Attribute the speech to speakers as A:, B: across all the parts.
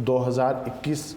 A: 2021।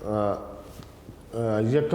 A: 1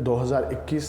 A: 2021।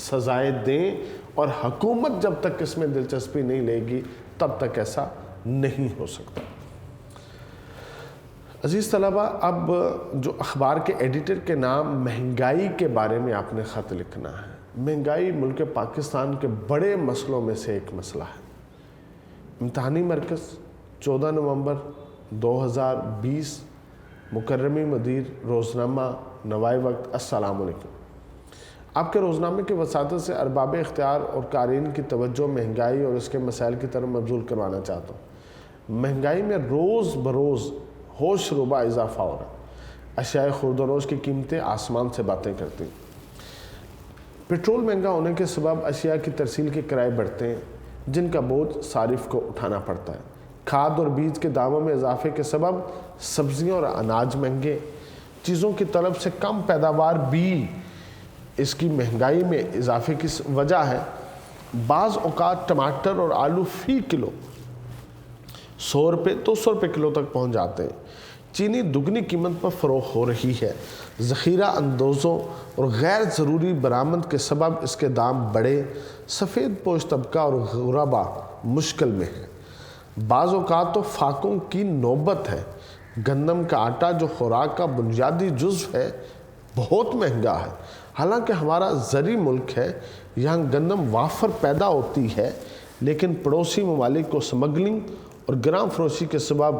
A: سزائیں دیں، اور حکومت جب تک اس میں دلچسپی نہیں لے گی تب تک ایسا نہیں ہو سکتا۔ عزیز طلبہ، اب جو اخبار کے ایڈیٹر کے نام مہنگائی کے بارے میں آپ نے خط لکھنا ہے۔ مہنگائی ملک پاکستان کے بڑے مسئلوں میں سے ایک مسئلہ ہے۔ امتحانی مرکز 14 نومبر 2020، مکرمی مدیر، روزنامہ نوائے وقت۔ السلام علیکم۔ آپ کے روزنامے کی وساطت سے ارباب اختیار اور قارئین کی توجہ مہنگائی اور اس کے مسائل کی طرف مبذول کروانا چاہتا ہوں۔ مہنگائی میں روز بروز ہوش ربا اضافہ ہو رہا ہے۔ اشیاء خرد و روش کی قیمتیں آسمان سے باتیں کرتی ہیں۔ پیٹرول مہنگا ہونے کے سبب اشیاء کی ترسیل کے کرائے بڑھتے ہیں، جن کا بوجھ صارف کو اٹھانا پڑتا ہے۔ کھاد اور بیج کے داموں میں اضافے کے سبب سبزیاں اور اناج مہنگے، چیزوں کی طلب سے کم پیداوار بھی اس کی مہنگائی میں اضافے کی وجہ ہے۔ بعض اوقات ٹماٹر اور آلو فی کلو 100 روپے 200 روپے کلو تک پہنچ جاتے ہیں۔ چینی دگنی قیمت پر فروخت ہو رہی ہے۔ ذخیرہ اندوزوں اور غیر ضروری برآمد کے سبب اس کے دام بڑھے۔ سفید پوش طبقہ اور غربا مشکل میں ہے۔ بعض اوقات تو فاقوں کی نوبت ہے۔ گندم کا آٹا جو خوراک کا بنیادی جزو ہے بہت مہنگا ہے۔ حالانکہ ہمارا زرعی ملک ہے، یہاں گندم وافر پیدا ہوتی ہے، لیکن پڑوسی ممالک کو سمگلنگ اور گرام فروشی کے سبب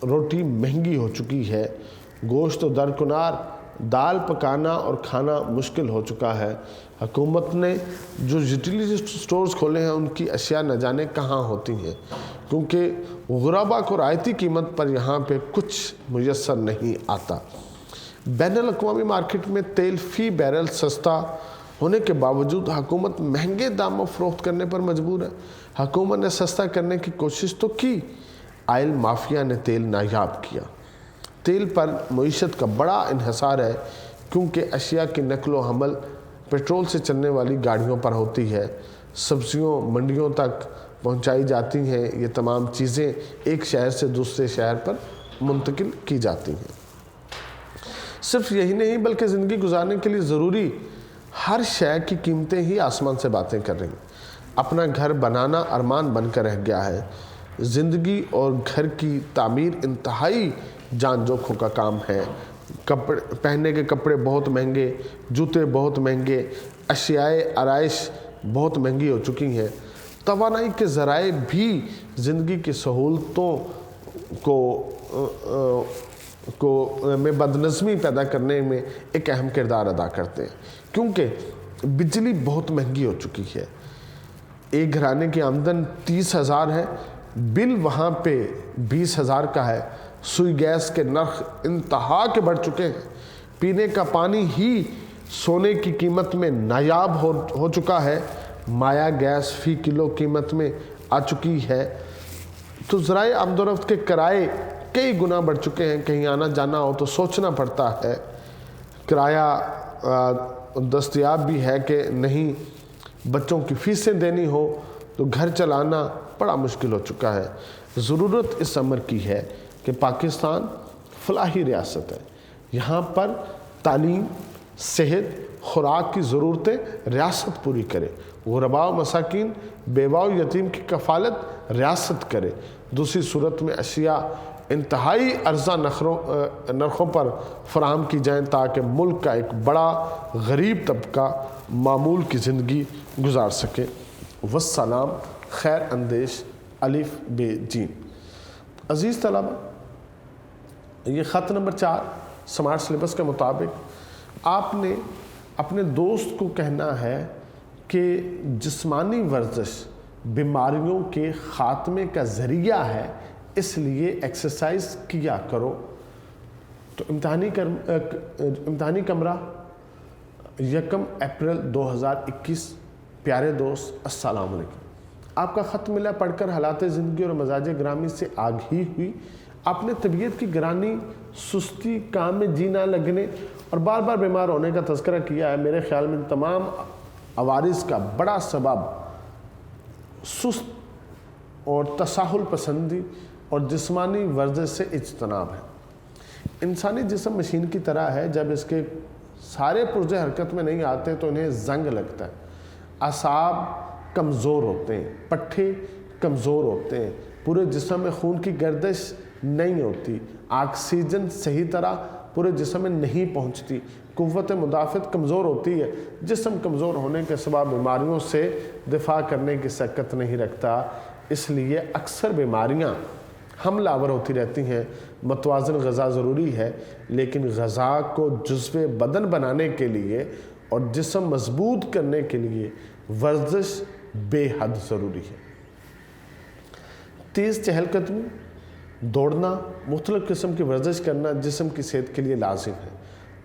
A: روٹی مہنگی ہو چکی ہے۔ گوشت و درکنار، دال پکانا اور کھانا مشکل ہو چکا ہے۔ حکومت نے جو یوٹیلیٹی سٹورز کھولے ہیں ان کی اشیاء نہ جانے کہاں ہوتی ہیں، کیونکہ غربا کو رعایتی قیمت پر یہاں پہ کچھ میسر نہیں آتا۔ بین الاقوامی مارکیٹ میں تیل فی بیرل سستا ہونے کے باوجود حکومت مہنگے داموں فروخت کرنے پر مجبور ہے۔ حکومت نے سستا کرنے کی کوشش تو کی، آئل مافیا نے تیل نایاب کیا۔ تیل پر معیشت کا بڑا انحصار ہے، کیونکہ اشیاء کی نقل و حمل پیٹرول سے چلنے والی گاڑیوں پر ہوتی ہے۔ سبزیوں منڈیوں تک پہنچائی جاتی ہیں۔ یہ تمام چیزیں ایک شہر سے دوسرے شہر پر منتقل کی جاتی ہیں۔ صرف یہی نہیں بلکہ زندگی گزارنے کے لیے ضروری ہر شے کی قیمتیں ہی آسمان سے باتیں کر رہی ہیں۔ اپنا گھر بنانا ارمان بن کر رہ گیا ہے۔ زندگی اور گھر کی تعمیر انتہائی جان جوکھوں کا کام ہے۔ پہننے کے کپڑے بہت مہنگے، جوتے بہت مہنگے، اشیاء آرائش بہت مہنگی ہو چکی ہیں۔ توانائی کے ذرائع بھی زندگی کی سہولتوں میں بدنظمی پیدا کرنے میں ایک اہم کردار ادا کرتے ہیں، کیونکہ بجلی بہت مہنگی ہو چکی ہے۔ ایک گھرانے کی آمدن 30,000 ہے، بل وہاں پہ 20,000 کا ہے۔ سوئی گیس کے نرخ انتہا کے بڑھ چکے ہیں۔ پینے کا پانی ہی سونے کی قیمت میں نایاب ہو چکا ہے۔ مایا گیس فی کلو قیمت میں آ چکی ہے۔ تو ذرائع آمد و رفت کے کرائے کئی گنا بڑھ چکے ہیں۔ کہیں آنا جانا ہو تو سوچنا پڑتا ہے۔ کرایہ دستیاب بھی ہے کہ نہیں، بچوں کی فیسیں دینی ہو تو گھر چلانا بڑا مشکل ہو چکا ہے۔ ضرورت اس امر کی ہے کہ پاکستان فلاحی ریاست ہے، یہاں پر تعلیم، صحت، خوراک کی ضرورتیں ریاست پوری کرے۔ غرباء و مساکین، بیوہ و یتیم کی کفالت ریاست کرے۔ دوسری صورت میں اشیاء انتہائی ارزاں نرخوں پر فراہم کی جائیں تاکہ ملک کا ایک بڑا غریب طبقہ معمول کی زندگی گزار سکے۔ والسلام، خیر اندیش، الف بے جیم۔ عزیز طلبہ، یہ خط نمبر 4 سمارٹ سلیبس کے مطابق آپ نے اپنے دوست کو کہنا ہے کہ جسمانی ورزش بیماریوں کے خاتمے کا ذریعہ ہے، اس لیے ایکسرسائز کیا کرو۔ تو امتحانی کمرہ 1 اپریل 2021۔ پیارے دوست، السلام علیکم۔ آپ کا خط ملا، پڑھ کر حالات زندگی اور مزاج گرامی سے آگہی ہوئی۔ آپ نے طبیعت کی گرانی، سستی، کام میں جی نہ لگنے اور بار بار بیمار ہونے کا تذکرہ کیا ہے۔ میرے خیال میں تمام عوارض کا بڑا سبب سست اور تساہل پسندی اور جسمانی ورزش سے اجتناب ہے۔ انسانی جسم مشین کی طرح ہے، جب اس کے سارے پرزے حرکت میں نہیں آتے تو انہیں زنگ لگتا ہے، اعصاب کمزور ہوتے ہیں، پٹھے کمزور ہوتے ہیں، پورے جسم میں خون کی گردش نہیں ہوتی، آکسیجن صحیح طرح پورے جسم میں نہیں پہنچتی، قوت مدافعت کمزور ہوتی ہے، جسم کمزور ہونے کے سبب بیماریوں سے دفاع کرنے کی طاقت نہیں رکھتا، اس لیے اکثر بیماریاں حملہ آور ہوتی رہتی ہیں۔ متوازن غذا ضروری ہے، لیکن غذا کو جزو بدن بنانے کے لیے اور جسم مضبوط کرنے کے لیے ورزش بے حد ضروری ہے۔ تیز چہل قدمی، دوڑنا، مختلف قسم کی ورزش کرنا جسم کی صحت کے لیے لازم ہے۔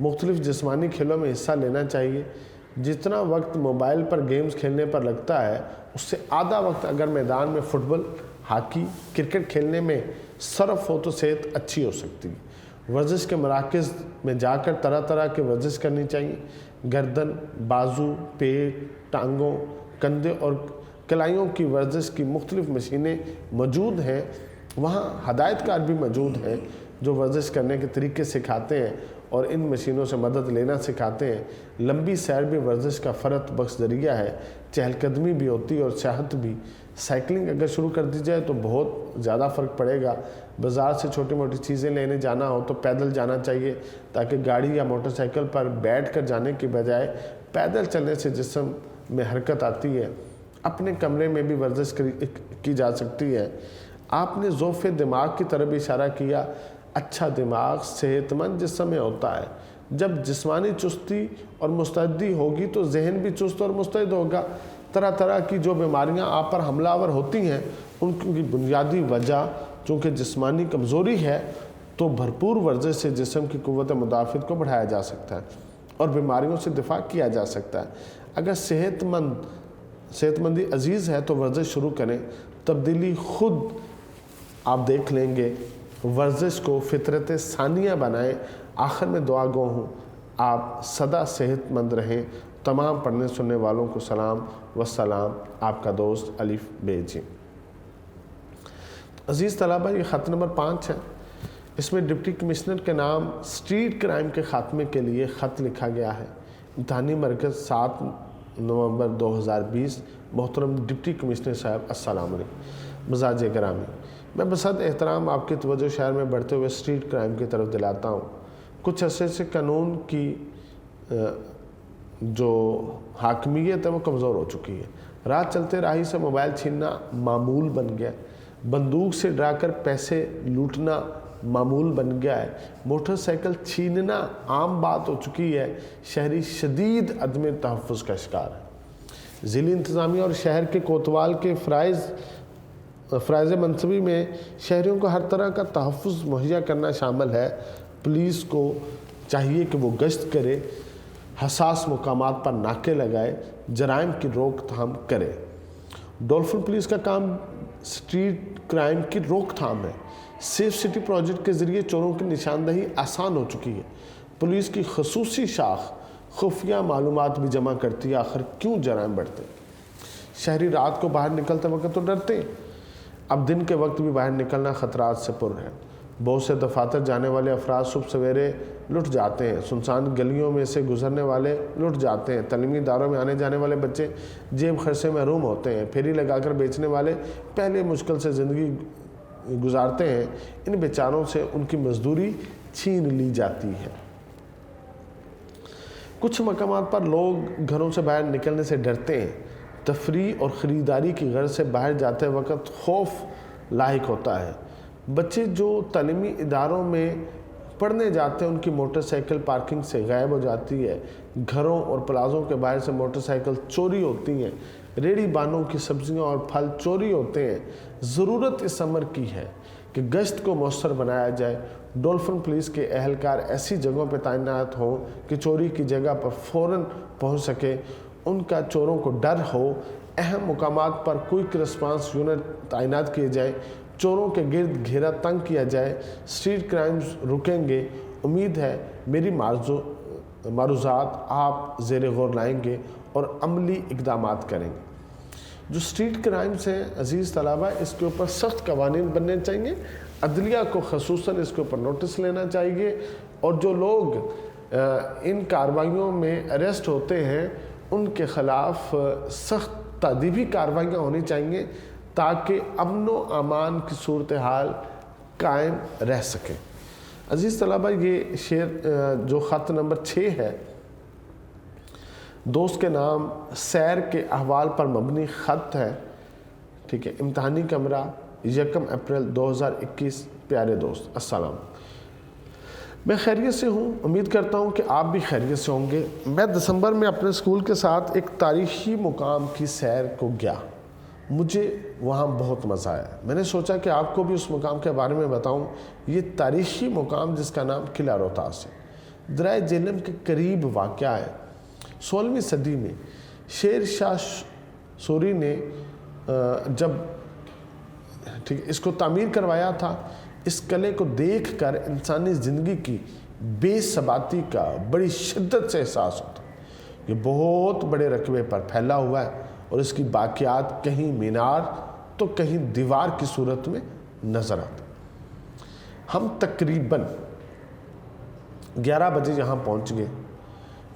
A: مختلف جسمانی کھیلوں میں حصہ لینا چاہیے۔ جتنا وقت موبائل پر گیمز کھیلنے پر لگتا ہے، اس سے آدھا وقت اگر میدان میں فٹ بال، ہاکی، کرکٹ کھیلنے میں صرف ہو تو صحت اچھی ہو سکتی ہے۔ ورزش کے مراکز میں جا کر طرح طرح کی ورزش کرنی چاہیے۔ گردن، بازو، پیٹ، ٹانگوں، کندھے اور کلائیوں کی ورزش کی مختلف مشینیں موجود ہیں۔ وہاں ہدایت کار بھی موجود ہیں جو ورزش کرنے کے طریقے سکھاتے ہیں اور ان مشینوں سے مدد لینا سکھاتے ہیں۔ لمبی سیر بھی ورزش کا فرد بخش ذریعہ ہے۔ چہل قدمی بھی ہوتی ہے اور صحت بھی۔ سائیکلنگ اگر شروع کر دی جائے تو بہت زیادہ فرق پڑے گا۔ بازار سے چھوٹی موٹی چیزیں لینے جانا ہو تو پیدل جانا چاہیے، تاکہ گاڑی یا موٹر سائیکل پر بیٹھ کر جانے کی بجائے پیدل چلنے سے جسم میں حرکت آتی ہے۔ اپنے کمرے میں بھی ورزش کی جا سکتی ہے۔ آپ نے ضعف دماغ کی طرف بھی اشارہ کیا۔ اچھا دماغ صحت مند جسم میں ہوتا ہے۔ جب جسمانی چستی اور مستعدی ہوگی تو ذہن بھی چست اور مستعد ہوگا۔ طرح طرح کی جو بیماریاں آپ پر حملہ آور ہوتی ہیں، ان کی بنیادی وجہ چونکہ جسمانی کمزوری ہے، تو بھرپور ورزش سے جسم کی قوت مدافعت کو بڑھایا جا سکتا ہے اور بیماریوں سے دفاع کیا جا سکتا ہے۔ اگر صحت مندی عزیز ہے تو ورزش شروع کریں، تبدیلی خود آپ دیکھ لیں گے۔ ورزش کو فطرت ثانیہ بنائیں۔ آخر میں دعا گو ہوں آپ سدا صحت مند رہیں۔ تمام پڑھنے سننے والوں کو سلام والسلام، آپ کا دوست الف بے جی۔ عزیز طلبہ، یہ خط نمبر 5 ہے۔ اس میں ڈپٹی کمشنر کے نام اسٹریٹ کرائم کے خاتمے کے لیے خط لکھا گیا ہے۔ امتحانی مرکز 7 نومبر 2020۔ محترم ڈپٹی کمشنر صاحب، السلام علیکم۔ مزاج گرامی، میں بصد احترام آپ کی توجہ شہر میں بڑھتے ہوئے اسٹریٹ کرائم کی طرف دلاتا ہوں۔ کچھ عرصے سے قانون کی جو حاکمیت ہے وہ کمزور ہو چکی ہے۔ راہ چلتے راہی سے موبائل چھیننا معمول بن گیا، بندوق سے ڈرا کر پیسے لوٹنا معمول بن گیا ہے، موٹر سائیکل چھیننا عام بات ہو چکی ہے۔ شہری شدید عدم تحفظ کا شکار ہے۔ ضلعی انتظامیہ اور شہر کے کوتوال کے فرائض منصبی میں شہریوں کو ہر طرح کا تحفظ مہیا کرنا شامل ہے۔ پولیس کو چاہیے کہ وہ گشت کرے، حساس مقامات پر ناکے لگائے، جرائم کی روک تھام کرے۔ ڈولفن پولیس کا کام اسٹریٹ کرائم کی روک تھام ہے۔ سیف سٹی پروجیکٹ کے ذریعے چوروں کی نشاندہی آسان ہو چکی ہے۔ پولیس کی خصوصی شاخ خفیہ معلومات بھی جمع کرتی ہے۔ آخر کیوں جرائم بڑھتے ہیں؟ شہری رات کو باہر نکلتے وقت تو ڈرتے ہیں، اب دن کے وقت بھی باہر نکلنا خطرات سے پر ہے۔ بہت سے دفاتر جانے والے افراد صبح سویرے لٹ جاتے ہیں، سنسان گلیوں میں سے گزرنے والے لٹ جاتے ہیں، تعلیمی اداروں میں آنے جانے والے بچے جیب خرچ سے محروم ہوتے ہیں، پھیری لگا کر بیچنے والے پہلے مشکل سے زندگی گزارتے ہیں، ان بیچاروں سے ان کی مزدوری چھین لی جاتی ہے۔ کچھ مقامات پر لوگ گھروں سے باہر نکلنے سے ڈرتے ہیں، تفریح اور خریداری کی غرض سے باہر جاتے وقت خوف لاحق ہوتا ہے۔ بچے جو تعلیمی اداروں میں پڑھنے جاتے ہیں ان کی موٹر سائیکل پارکنگ سے غائب ہو جاتی ہے، گھروں اور پلازوں کے باہر سے موٹر سائیکل چوری ہوتی ہیں، ریڑھی بانوں کی سبزیاں اور پھل چوری ہوتے ہیں۔ ضرورت اس امر کی ہے کہ گشت کو مؤثر بنایا جائے۔ ڈولفن پولیس کے اہلکار ایسی جگہوں پہ تعینات ہوں کہ چوری کی جگہ پر فوراً پہنچ سکے، ان کا چوروں کو ڈر ہو۔ اہم مقامات پر کوئک رسپانس یونٹ تعینات کیے جائیں، چوروں کے گرد گھیرا تنگ کیا جائے۔ اسٹریٹ کرائمز رکیں گے، امید ہے میری معروضات آپ زیر غور لائیں گے اور عملی اقدامات کریں گے۔ جو اسٹریٹ کرائمز ہیں عزیز طلبہ، اس کے اوپر سخت قوانین بننے چاہیے، عدلیہ کو خصوصاً اس کے اوپر نوٹس لینا چاہیے، اور جو لوگ ان کارروائیوں میں اریسٹ ہوتے ہیں ان کے خلاف سخت تادیبی کارروائیاں ہونی چاہیے تاکہ امن و امان کی صورتحال قائم رہ سکے۔ عزیز طلبہ، یہ شعر جو خط نمبر 6 ہے، دوست کے نام سیر کے احوال پر مبنی خط ہے، ٹھیک ہے۔ امتحانی کمرہ 1 اپریل 2021۔ پیارے دوست، السلام، میں خیریت سے ہوں، امید کرتا ہوں کہ آپ بھی خیریت سے ہوں گے۔ میں دسمبر میں اپنے اسکول کے ساتھ ایک تاریخی مقام کی سیر کو گیا، مجھے وہاں بہت مزہ آیا۔ میں نے سوچا کہ آپ کو بھی اس مقام کے بارے میں بتاؤں۔ یہ تاریخی مقام جس کا نام قلعہ روہتاس ہے، دریائے جہلم کے قریب واقع ہے۔ 16ویں صدی میں شیر شاہ سوری نے جب اس کو تعمیر کروایا تھا، اس قلعے کو دیکھ کر انسانی زندگی کی بے ثباتی کا بڑی شدت سے احساس ہوتا ہے۔ یہ بہت بڑے رقبے پر پھیلا ہوا ہے اور اس کی باقیات کہیں مینار تو کہیں دیوار کی صورت میں نظر آتے۔ ہم تقریباً 11 بجے یہاں پہنچ گئے۔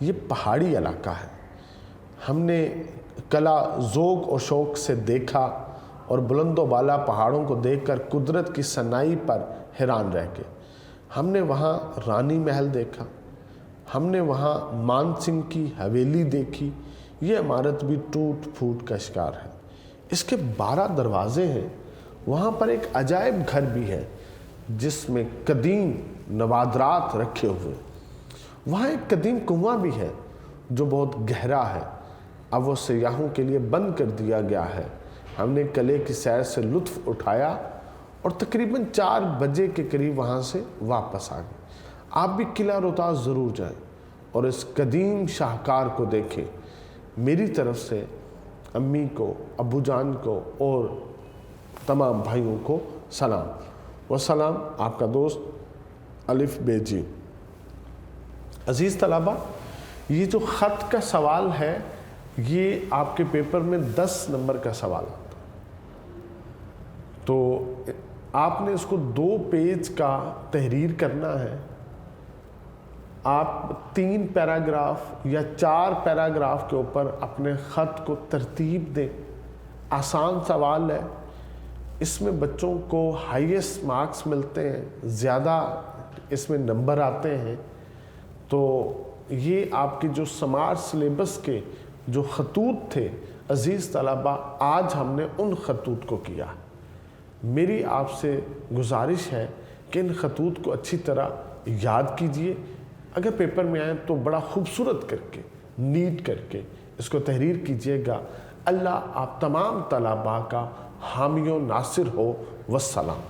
A: یہ پہاڑی علاقہ ہے۔ ہم نے قلعہ ذوق و شوق سے دیکھا اور بلند و بالا پہاڑوں کو دیکھ کر قدرت کی صناعی پر حیران رہ گئے۔ ہم نے وہاں رانی محل دیکھا، ہم نے وہاں مان سنگھ کی حویلی دیکھی۔ یہ عمارت بھی ٹوٹ پھوٹ کا شکار ہے۔ اس کے 12 دروازے ہیں۔ وہاں پر ایک عجائب گھر بھی ہے جس میں قدیم نوادرات رکھے ہوئے۔ وہاں ایک قدیم کنواں بھی ہے جو بہت گہرا ہے، اب وہ سیاحوں کے لیے بند کر دیا گیا ہے۔ ہم نے قلعے کی سیر سے لطف اٹھایا اور تقریباً 4 بجے کے قریب وہاں سے واپس آ گئے۔ آپ بھی قلعہ روہتاس ضرور جائیں اور اس قدیم شاہکار کو دیکھیں۔ میری طرف سے امی کو، ابو جان کو اور تمام بھائیوں کو سلام۔ والسلام، آپ کا دوست الف بیجی۔ عزیز طلبہ، یہ جو خط کا سوال ہے یہ آپ کے پیپر میں 10 نمبر کا سوال آتا ہے، تو آپ نے اس کو 2 پیج کا تحریر کرنا ہے۔ آپ 3 پیراگراف یا 4 پیراگراف کے اوپر اپنے خط کو ترتیب دیں۔ آسان سوال ہے، اس میں بچوں کو ہائیسٹ مارکس ملتے ہیں، زیادہ اس میں نمبر آتے ہیں۔ تو یہ آپ کے جو سماج سلیبس کے جو خطوط تھے عزیز طلبہ، آج ہم نے ان خطوط کو کیا۔ میری آپ سے گزارش ہے کہ ان خطوط کو اچھی طرح یاد کیجئے، اگر پیپر میں آئیں تو بڑا خوبصورت کر کے، نیٹ کر کے اس کو تحریر کیجئے گا۔ اللہ آپ تمام طلباء کا حامی و ناصر ہو۔ والسلام۔